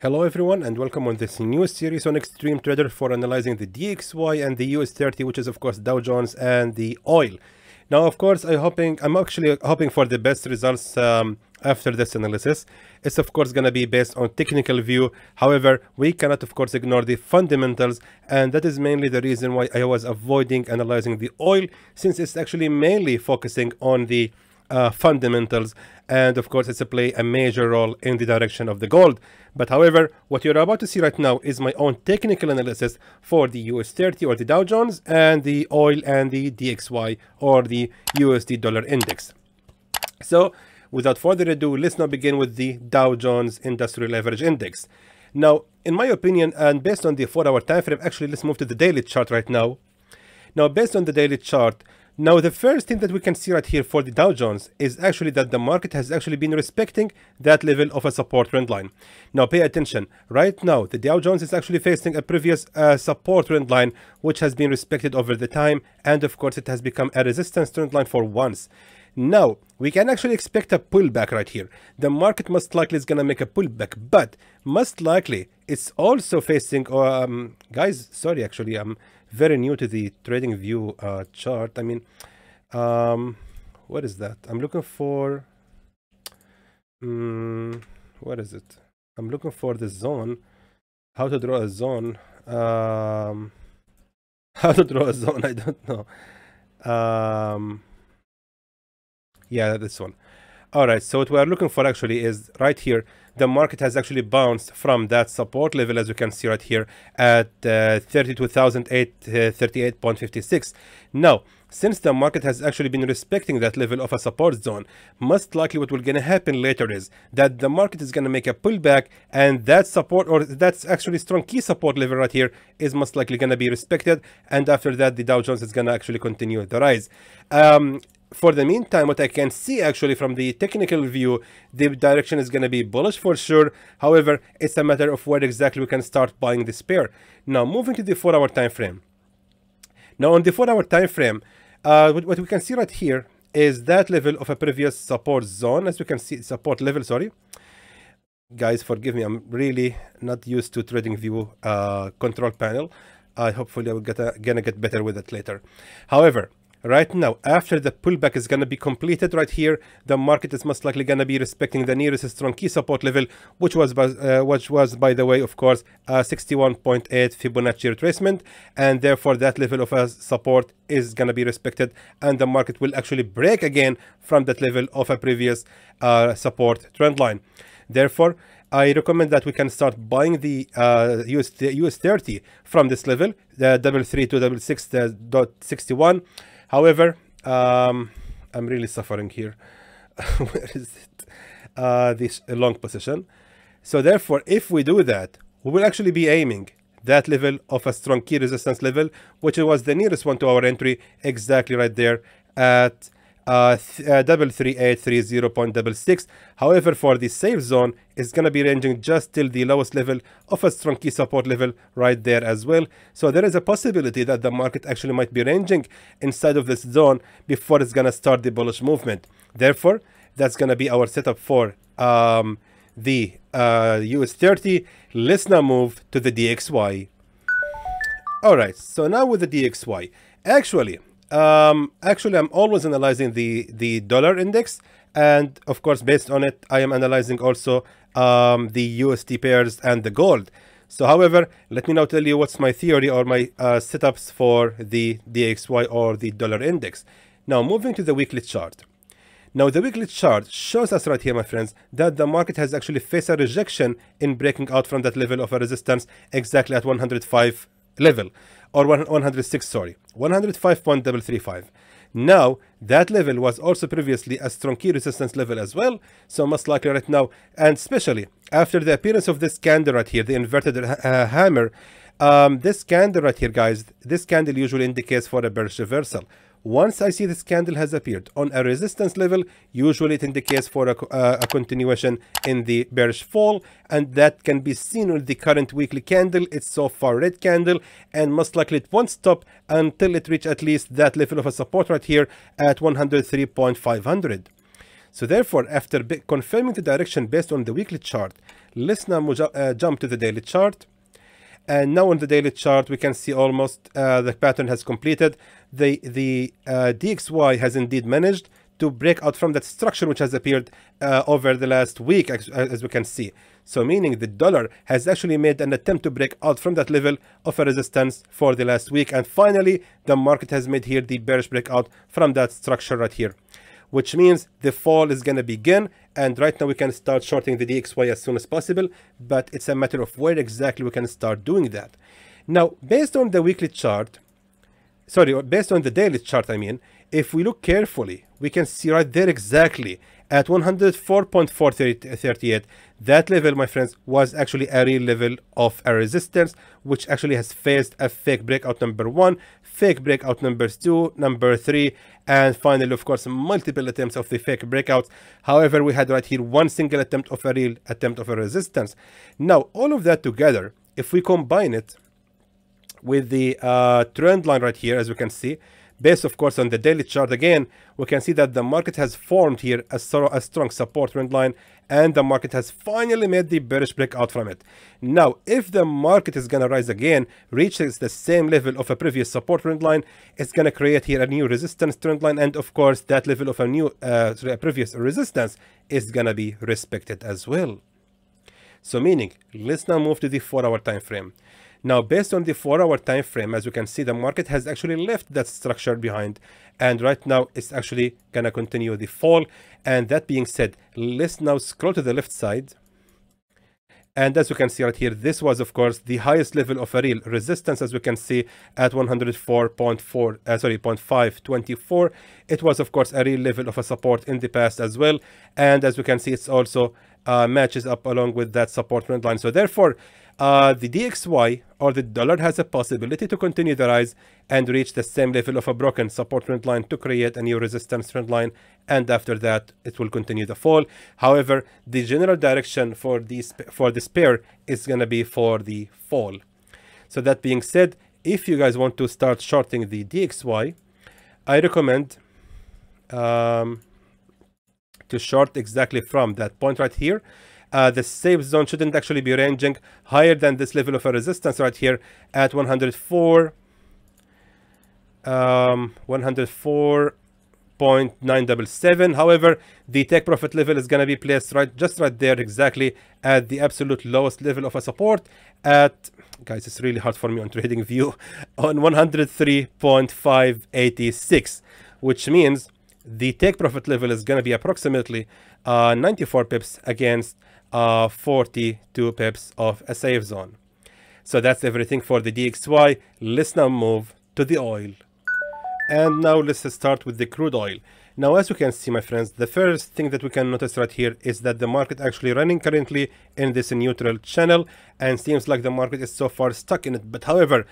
Hello everyone and welcome on this new series on Xtreme Trader for analyzing the DXY and the US30, which is of course Dow Jones and the oil. Now of course I'm actually hoping for the best results after this analysis. It's of course going to be based on technical view. However, we cannot of course ignore the fundamentals, and that is mainly the reason why I was avoiding analyzing the oil, since it's actually mainly focusing on the fundamentals, and of course it's a play a major role in the direction of the gold. But however, what you're about to see right now is my own technical analysis for the US30 or the Dow Jones and the oil and the DXY or the USD dollar index. So without further ado, let's now begin with the Dow Jones Industrial Average Index. Now in my opinion, and based on the 4-hour time frame, actually let's move to the daily chart right now. Now based on the daily chart, now the first thing that we can see right here for the Dow Jones is actually that the market has actually been respecting that level of a support trend line. Now pay attention, right now the Dow Jones is actually facing a previous support trend line which has been respected over the time, and of course it has become a resistance trend line for once. Now we can actually expect a pullback right here. The market most likely is going to make a pullback, but most likely it's also facing guys, sorry, actually I'm very new to the trading view chart. I mean, what is that? I'm looking for what is it? I'm looking for the zone, how to draw a zone. How to draw a zone, I don't know. Yeah, this one. All right, so what we are looking for actually is right here. The market has actually bounced from that support level, as you can see right here at 32,838.56. Now, since the market has actually been respecting that level of a support zone, most likely what will gonna happen later is that the market is gonna make a pullback, and that support, or that's actually strong key support level right here, is most likely gonna be respected, and after that the Dow Jones is gonna actually continue the rise. For the meantime, what I can see actually from the technical view, the direction is going to be bullish for sure. However, it's a matter of where exactly we can start buying this pair. Now moving to the 4-hour time frame. Now on the 4-hour time frame, what we can see right here is that level of a previous support zone, as you can see, support level, sorry. Guys, forgive me, I'm really not used to trading view control panel. Hopefully I will gonna get better with it later. However, right now, after the pullback is going to be completed right here, the market is most likely going to be respecting the nearest strong key support level, which was by the way, of course, 61.8 Fibonacci retracement, and therefore that level of support is going to be respected, and the market will actually break again from that level of a previous support trend line. Therefore, I recommend that we can start buying the US30 from this level, the 33,266.61. However, I'm really suffering here. Where is it? This long position. So therefore, if we do that, we will actually be aiming that level of a strong key resistance level, which was the nearest one to our entry, exactly right there at 33830.66. However, for the safe zone, it's going to be ranging just till the lowest level of a strong key support level right there as well. So there is a possibility that the market actually might be ranging inside of this zone before it's going to start the bullish movement. Therefore, that's going to be our setup for the US30. Let's now move to the DXY. All right, so now with the DXY, actually I'm always analyzing the dollar index, and of course based on it I am analyzing also the USD pairs and the gold. So however, let me now tell you what's my theory or my setups for the DXY or the dollar index. Now moving to the weekly chart. Now the weekly chart shows us right here, my friends, that the market has actually faced a rejection in breaking out from that level of a resistance exactly at 105 level, or 106, sorry, 105.335. Now that level was also previously a strong key resistance level as well, so most likely right now, and especially after the appearance of this candle right here, the inverted hammer, this candle right here, guys, this candle usually indicates for a bearish reversal. Once I see this candle has appeared on a resistance level, usually it indicates for a continuation in the bearish fall, and that can be seen with the current weekly candle. It's so far red candle, and most likely it won't stop until it reaches at least that level of a support right here at 103.500. So therefore, after confirming the direction based on the weekly chart, Let's now jump to the daily chart. And now on the daily chart, we can see almost the pattern has completed. The DXY has indeed managed to break out from that structure which has appeared over the last week, as we can see. So meaning the dollar has actually made an attempt to break out from that level of a resistance for the last week. And finally, the market has made here the bearish breakout from that structure right here, which means the fall is going to begin. And right now we can start shorting the DXY as soon as possible, but it's a matter of where exactly we can start doing that. Now, based on the weekly chart, based on the daily chart, I mean, if we look carefully, we can see right there exactly at 104.438, that level, my friends, was actually a real level of a resistance, which actually has faced a fake breakout number 1, fake breakout number 2, number 3, and finally, of course, multiple attempts of the fake breakouts. However, we had right here one single attempt of a real attempt of a resistance. Now, all of that together, if we combine it with the trend line right here, as we can see, based of course on the daily chart again, we can see that the market has formed here a strong support trend line, and the market has finally made the bearish breakout from it. Now, if the market is going to rise again, reaches the same level of a previous support trend line, it's going to create here a new resistance trend line, and of course that level of a new previous resistance is going to be respected as well. So meaning, let's now move to the 4-hour time frame. Now, based on the 4-hour time frame, as you can see, the market has actually left that structure behind, and right now it's actually gonna continue the fall. And that being said, let's now scroll to the left side, and as you can see right here, this was of course the highest level of a real resistance, as we can see at 104.524. It was of course a real level of a support in the past as well, and as we can see, it's also matches up along with that support trend line. So therefore, the DXY or the dollar has a possibility to continue the rise and reach the same level of a broken support trend line to create a new resistance trend line, and after that it will continue the fall. However, the general direction for this pair is going to be for the fall. So that being said, if you guys want to start shorting the DXY, I recommend to short exactly from that point right here. The safe zone shouldn't actually be ranging higher than this level of a resistance right here at 104.977. However, the take profit level is going to be placed just right there exactly at the absolute lowest level of a support at, guys, it's really hard for me on trading view, on 103.586, which means the take profit level is going to be approximately 94 pips against 42 pips of a safe zone. So that's everything for the DXY. Let's now move to the oil. And now let's start with the crude oil. Now, as you can see, my friends, the first thing that we can notice right here is that the market actually running currently in this neutral channel, and seems like the market is so far stuck in it. But however,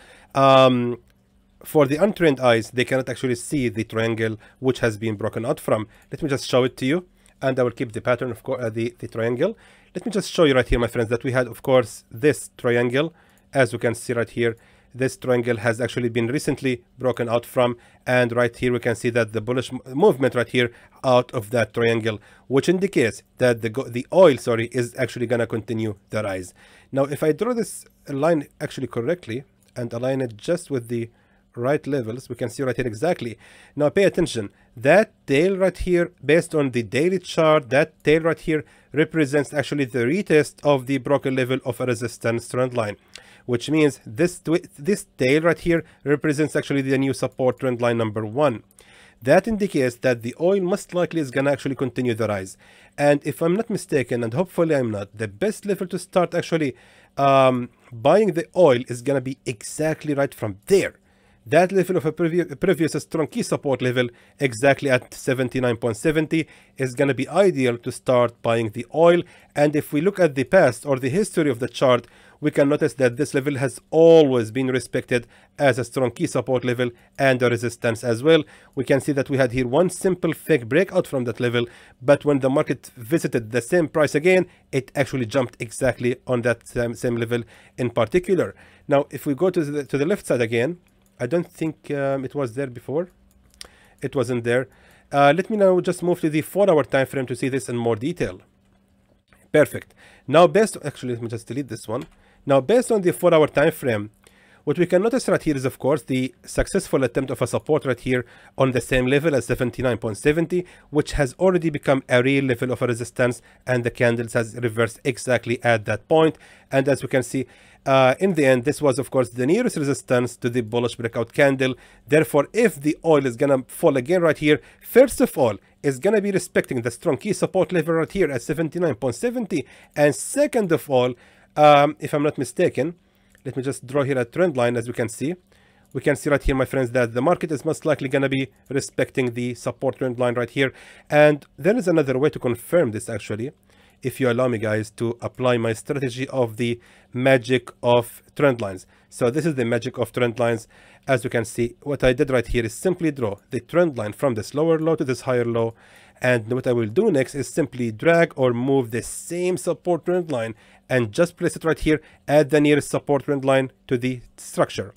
for the untrained eyes, they cannot actually see the triangle which has been broken out from. Let me just show it to you, and I will keep the pattern of the triangle. Let me just show you right here, my friends, that we had, of course, this triangle. As you can see right here, this triangle has actually been recently broken out from, and right here we can see that the bullish movement right here out of that triangle, which indicates that the oil, is actually going to continue the rise. Now, if I draw this line actually correctly and align it just with the right levels, we can see right here exactly. Now pay attention, that tail right here, based on the daily chart, that tail right here represents actually the retest of the broken level of a resistance trend line, which means this tail right here represents actually the new support trend line number 1. That indicates that the oil most likely is going to actually continue the rise. And if I'm not mistaken, and hopefully I'm not, the best level to start actually buying the oil is going to be exactly right from there. That level of a previous strong key support level, exactly at 79.70, is going to be ideal to start buying the oil. And if we look at the past or the history of the chart, we can notice that this level has always been respected as a strong key support level and a resistance as well. We can see that we had here one simple fake breakout from that level, but when the market visited the same price again, it actually jumped exactly on that same level in particular. Now, if we go to the left side again, I don't think it was there before. It wasn't there. Let me now just move to the 4-hour time frame to see this in more detail. Perfect. Now based, actually let me just delete this one. Now based on the 4-hour time frame, what we can notice right here is, of course, the successful attempt of a support right here on the same level as 79.70, which has already become a real level of a resistance, and the candles has reversed exactly at that point. And as we can see, in the end, this was, of course, the nearest resistance to the bullish breakout candle. Therefore, if the oil is gonna fall again right here, first of all, is gonna be respecting the strong key support level right here at 79.70, and second of all, if I'm not mistaken, let me just draw here a trend line. As we can see right here, my friends, that the market is most likely going to be respecting the support trend line right here. And there is another way to confirm this, actually, if you allow me, guys, to apply my strategy of the magic of trend lines. So this is the magic of trend lines. As you can see, what I did right here is simply draw the trend line from this lower low to this higher low. And what I will do next is simply drag or move the same support trend line and just place it right here at the nearest support trend line to the structure.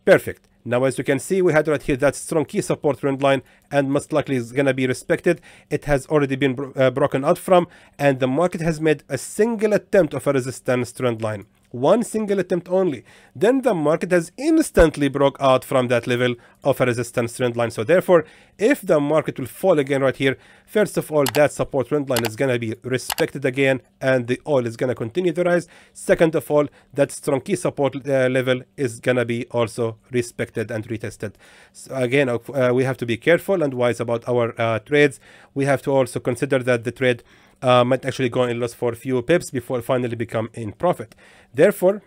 Perfect. Now, as you can see, we had right here that strong key support trend line, and most likely is going to be respected. It has already been broken out from, and the market has made a single attempt of a resistance trend line. One single attempt only. Then the market has instantly broke out from that level of a resistance trend line. So therefore, if the market will fall again right here, first of all, that support trend line is going to be respected again, and the oil is going to continue to rise. Second of all, that strong key support level is going to be also respected and retested. So again, we have to be careful and wise about our trades. We have to also consider that the trade might actually go in loss for a few pips before finally become in profit. Therefore,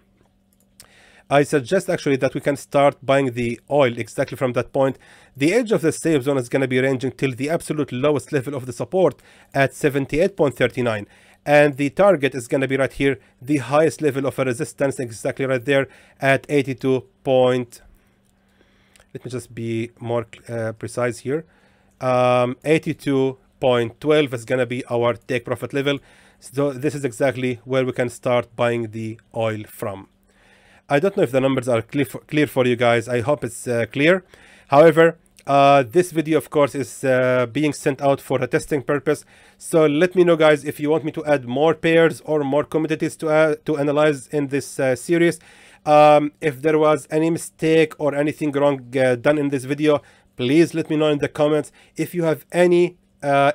I suggest actually that we can start buying the oil exactly from that point. The edge of the safe zone is going to be ranging till the absolute lowest level of the support at 78.39. And the target is going to be right here, the highest level of a resistance exactly right there at 82. Let me just be more precise here. 82.12 is going to be our take profit level. So this is exactly where we can start buying the oil from. I don't know if the numbers are clear for you guys. I hope it's clear. However, this video, of course, is being sent out for a testing purpose. So let me know, guys, if you want me to add more pairs or more commodities to analyze in this series. If there was any mistake or anything wrong done in this video, please let me know in the comments. If you have any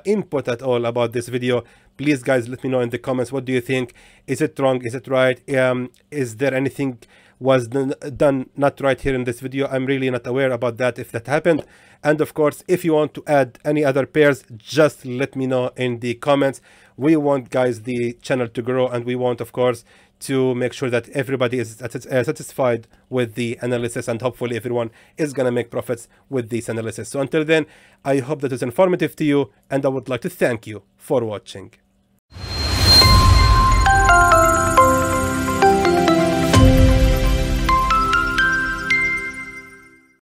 input at all about this video, please, guys, let me know in the comments. What do you think? Is it wrong? Is it right? Is there anything was done not right here in this video? I'm really not aware about that, if that happened. And of course, if you want to add any other pairs, just let me know in the comments. We want, guys, the channel to grow, and we want, of course, to make sure that everybody is satisfied with the analysis, and hopefully everyone is going to make profits with this analysis. So until then, I hope that is informative to you, and I would like to thank you for watching.